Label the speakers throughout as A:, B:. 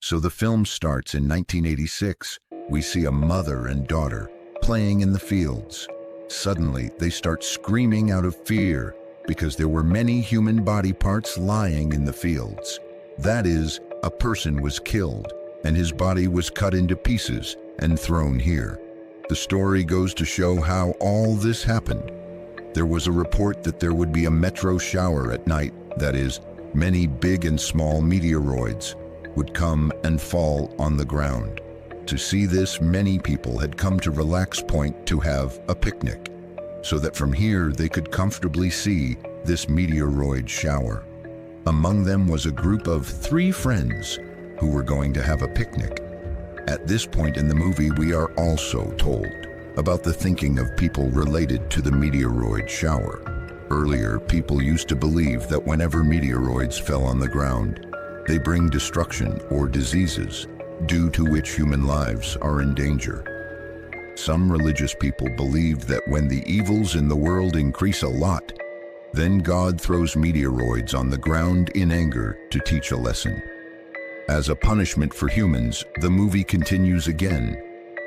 A: So the film starts in 1986. We see a mother and daughter playing in the fields. Suddenly, they start screaming out of fear because there were many human body parts lying in the fields. That is, a person was killed and his body was cut into pieces and thrown here. The story goes to show how all this happened. There was a report that there would be a metro shower at night, that is, many big and small meteoroids would come and fall on the ground. To see this, many people had come to Relax Point to have a picnic, so that from here they could comfortably see this meteoroid shower. Among them was a group of 3 friends who were going to have a picnic. At this point in the movie, we are also told about the thinking of people related to the meteoroid shower. Earlier, people used to believe that whenever meteoroids fell on the ground, they bring destruction or diseases, due to which human lives are in danger. Some religious people believed that when the evils in the world increase a lot, then God throws meteoroids on the ground in anger to teach a lesson. As a punishment for humans, the movie continues again,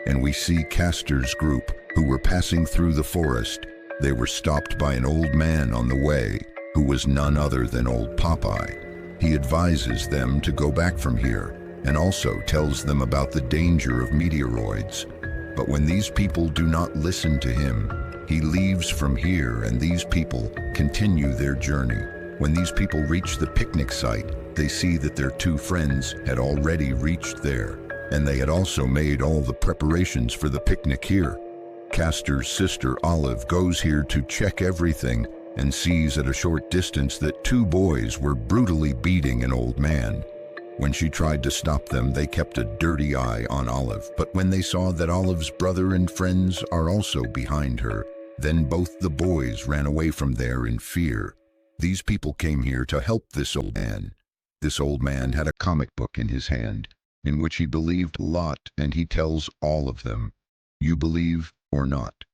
A: and we see Castor's group who were passing through the forest. They were stopped by an old man on the way, who was none other than old Popeye. He advises them to go back from here, and also tells them about the danger of meteoroids. But when these people do not listen to him, he leaves from here and these people continue their journey. When these people reach the picnic site, they see that their 2 friends had already reached there, and they had also made all the preparations for the picnic here. Castor's sister Olive goes here to check everything and sees at a short distance that 2 boys were brutally beating an old man. When she tried to stop them, they kept a dirty eye on Olive, but when they saw that Olive's brother and friends are also behind her, then both the boys ran away from there in fear. These people came here to help this old man. This old man had a comic book in his hand, in which he believed a lot, and he tells all of them, "You believe or not.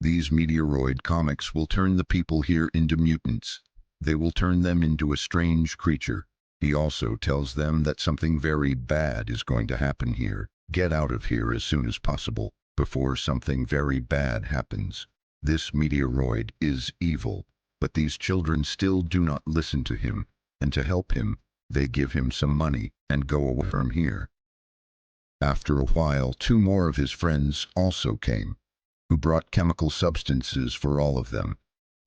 A: These meteoroid comics will turn the people here into mutants. They will turn them into a strange creature." He also tells them that something very bad is going to happen here. Get out of here as soon as possible, before something very bad happens. This meteoroid is evil, but these children still do not listen to him, and to help him, they give him some money and go away from here. After a while, 2 more of his friends also came, who brought chemical substances for all of them,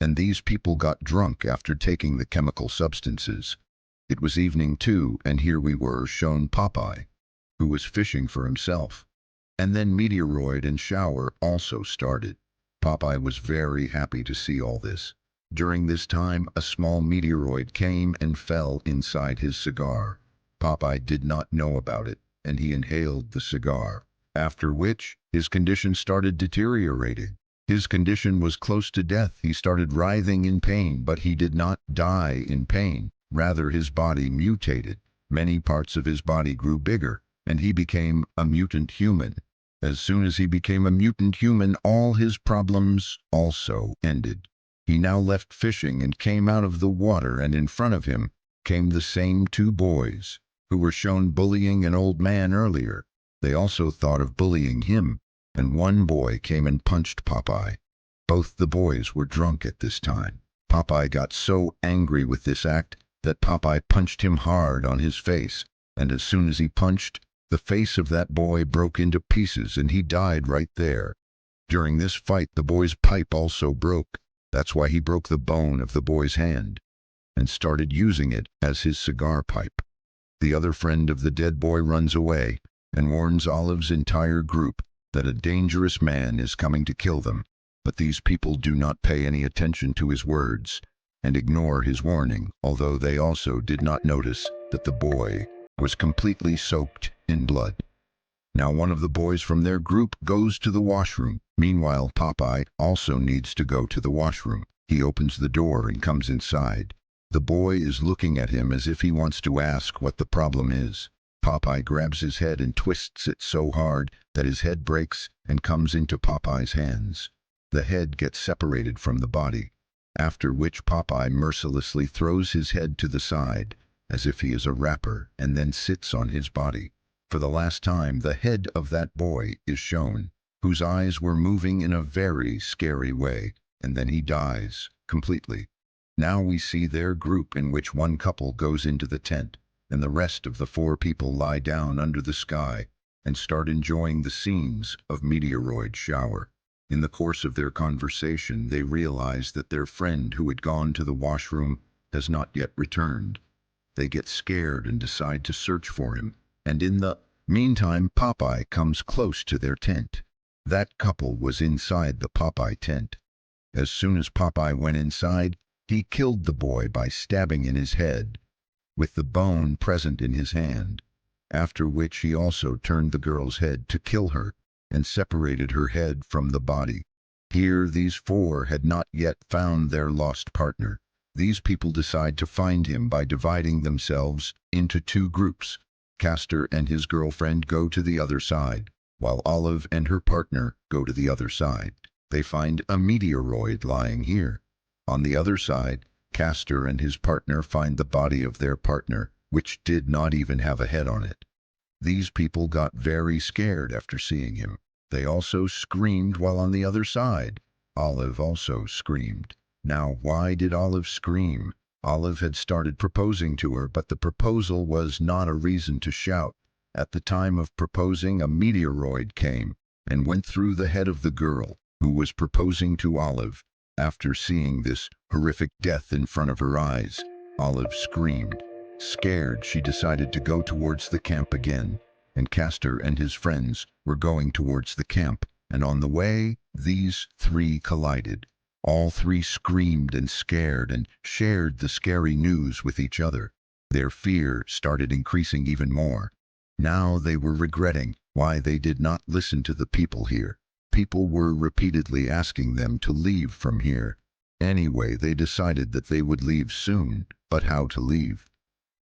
A: and these people got drunk after taking the chemical substances. It was evening too, and here we were shown Popeye, who was fishing for himself. And then meteoroid and shower also started. Popeye was very happy to see all this. During this time, a small meteoroid came and fell inside his cigar. Popeye did not know about it, and he inhaled the cigar, after which his condition started deteriorating. His condition was close to death. He started writhing in pain, but he did not die in pain. Rather, his body mutated. Many parts of his body grew bigger, and he became a mutant human. As soon as he became a mutant human, all his problems also ended. He now left fishing and came out of the water, and in front of him came the same 2 boys who were shown bullying an old man earlier. They also thought of bullying him, and one boy came and punched Popeye. Both the boys were drunk at this time. Popeye got so angry with this act that Popeye punched him hard on his face, and as soon as he punched, the face of that boy broke into pieces and he died right there. During this fight, the boy's pipe also broke. That's why he broke the bone of the boy's hand and started using it as his cigar pipe. The other friend of the dead boy runs away and warns Olive's entire group that a dangerous man is coming to kill them, but these people do not pay any attention to his words and ignore his warning, although they also did not notice that the boy was completely soaked in blood. Now one of the boys from their group goes to the washroom. Meanwhile, Popeye also needs to go to the washroom. He opens the door and comes inside. The boy is looking at him as if he wants to ask what the problem is. Popeye grabs his head and twists it so hard that his head breaks and comes into Popeye's hands. The head gets separated from the body, after which Popeye mercilessly throws his head to the side, as if he is a rapper, and then sits on his body. For the last time, the head of that boy is shown, whose eyes were moving in a very scary way, and then he dies completely. Now we see their group, in which one couple goes into the tent, and the rest of the four people lie down under the sky and start enjoying the scenes of meteoroid shower. In the course of their conversation, they realize that their friend who had gone to the washroom has not yet returned. They get scared and decide to search for him, and in the meantime Popeye comes close to their tent. That couple was inside the Popeye tent. As soon as Popeye went inside, he killed the boy by stabbing in his head, with the bone present in his hand, after which he also turned the girl's head to kill her, and separated her head from the body. Here these four had not yet found their lost partner. These people decide to find him by dividing themselves into two groups. Castor and his girlfriend go to the other side, while Olive and her partner go to the other side. They find a meteoroid lying here. On the other side, Castor and his partner find the body of their partner, which did not even have a head on it. These people got very scared after seeing him. They also screamed, while on the other side, Olive also screamed. Now, why did Olive scream? Olive had started proposing to her, but the proposal was not a reason to shout. At the time of proposing, a meteoroid came and went through the head of the girl who was proposing to Olive. After seeing this horrific death in front of her eyes, Olive screamed. Scared, she decided to go towards the camp again, and Castor and his friends were going towards the camp, and on the way, these three collided. All three screamed and scared and shared the scary news with each other. Their fear started increasing even more. Now they were regretting why they did not listen to the people here. People were repeatedly asking them to leave from here. Anyway, they decided that they would leave soon, but how to leave?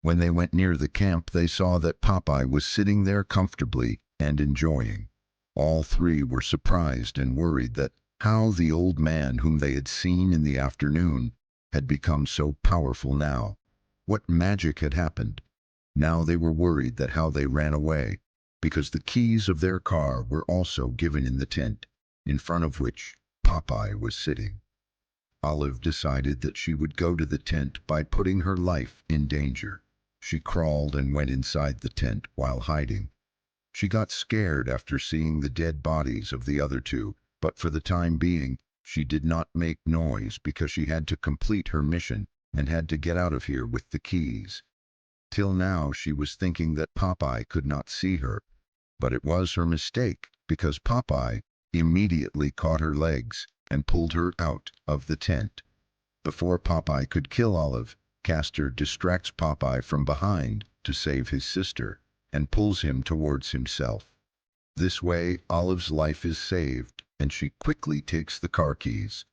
A: When they went near the camp, they saw that Popeye was sitting there comfortably and enjoying. All three were surprised and worried that how the old man whom they had seen in the afternoon had become so powerful now. What magic had happened? Now they were worried that how they ran away, because the keys of their car were also given in the tent, in front of which Popeye was sitting. Olive decided that she would go to the tent by putting her life in danger. She crawled and went inside the tent while hiding. She got scared after seeing the dead bodies of the other two, but for the time being, she did not make noise because she had to complete her mission and had to get out of here with the keys. Till now she was thinking that Popeye could not see her, but it was her mistake, because Popeye immediately caught her legs and pulled her out of the tent. Before Popeye could kill Olive, Castor distracts Popeye from behind to save his sister and pulls him towards himself. This way, Olive's life is saved, and she quickly takes the car keys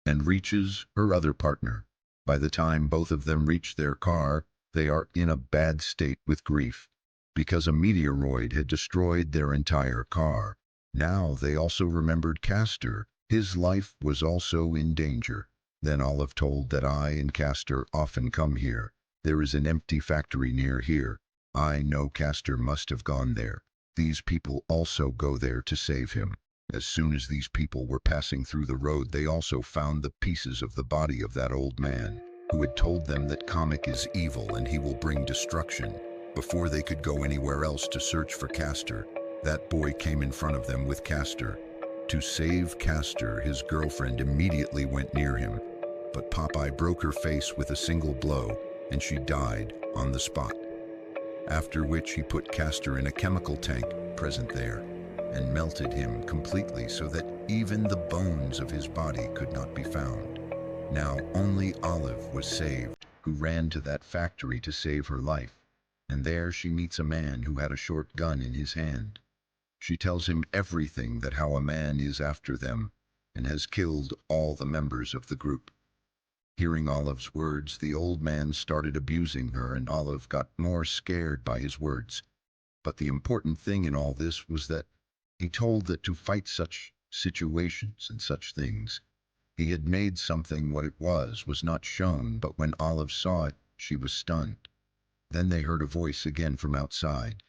A: and reaches her other partner. By the time both of them reach their car, they are in a bad state with grief, because a meteoroid had destroyed their entire car. Now they also remembered Castor. His life was also in danger. Then Olive told that I and Castor often come here. There is an empty factory near here. I know Castor must have gone there. These people also go there to save him. As soon as these people were passing through the road, they also found the pieces of the body of that old man, who had told them that Comic is evil and he will bring destruction. Before they could go anywhere else to search for Castor, that boy came in front of them with Castor. To save Castor, his girlfriend immediately went near him, but Popeye broke her face with a single blow, and she died on the spot. After which he put Castor in a chemical tank present there, and melted him completely so that even the bones of his body could not be found. Now only Olive was saved, who ran to that factory to save her life, and there she meets a man who had a short gun in his hand. She tells him everything, that how a man is after them and has killed all the members of the group. Hearing Olive's words, the old man started abusing her, and Olive got more scared by his words. But the important thing in all this was that he told that to fight such situations and such things, he had made something. What it was not shown, but when Olive saw it, she was stunned. Then they heard a voice again from outside.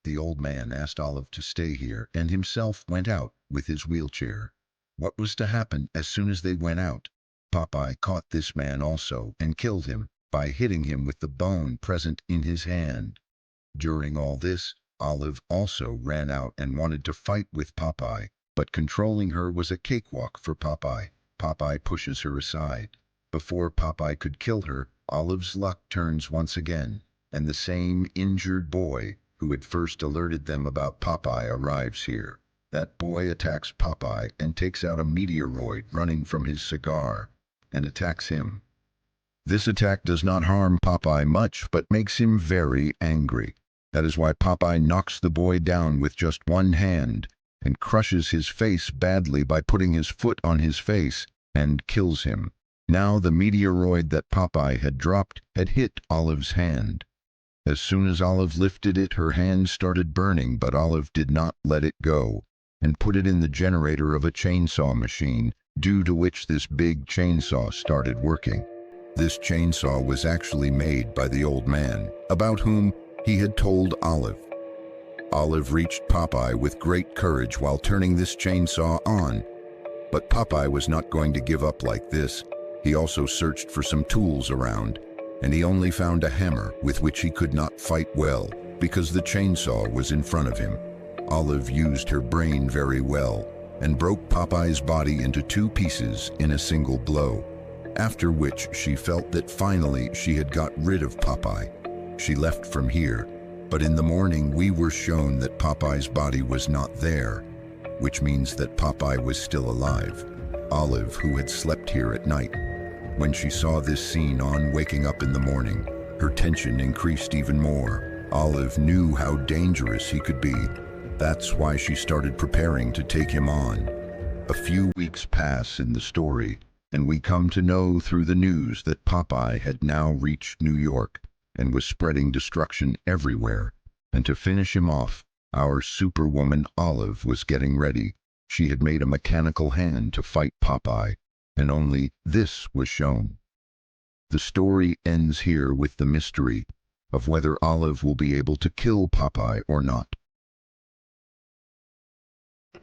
A: The old man asked Olive to stay here and himself went out with his wheelchair. What was to happen as soon as they went out? Popeye caught this man also and killed him by hitting him with the bone present in his hand. During all this, Olive also ran out and wanted to fight with Popeye, but controlling her was a cakewalk for Popeye. Popeye pushes her aside. Before Popeye could kill her, Olive's luck turns once again, and the same injured boy who had first alerted them about Popeye arrives here. That boy attacks Popeye and takes out a meteoroid running from his cigar, and attacks him. This attack does not harm Popeye much, but makes him very angry. That is why Popeye knocks the boy down with just one hand, and crushes his face badly by putting his foot on his face, and kills him. Now the meteoroid that Popeye had dropped had hit Olive's hand. As soon as Olive lifted it, her hand started burning, but Olive did not let it go, and put it in the generator of a chainsaw machine, due to which this big chainsaw started working. This chainsaw was actually made by the old man, about whom he had told Olive. Olive reached Popeye with great courage while turning this chainsaw on. But Popeye was not going to give up like this. He also searched for some tools around, and he only found a hammer with which he could not fight well, because the chainsaw was in front of him. Olive used her brain very well, and broke Popeye's body into 2 pieces in a single blow, after which she felt that finally she had got rid of Popeye. She left from here, but in the morning we were shown that Popeye's body was not there, which means that Popeye was still alive. Olive, who had slept here at night, when she saw this scene on waking up in the morning, her tension increased even more. Olive knew how dangerous he could be. That's why she started preparing to take him on. A few weeks pass in the story, and we come to know through the news that Popeye had now reached New York and was spreading destruction everywhere. And to finish him off, our superwoman Olive was getting ready. She had made a mechanical hand to fight Popeye, and only this was shown. The story ends here with the mystery of whether Olive will be able to kill Popeye or not.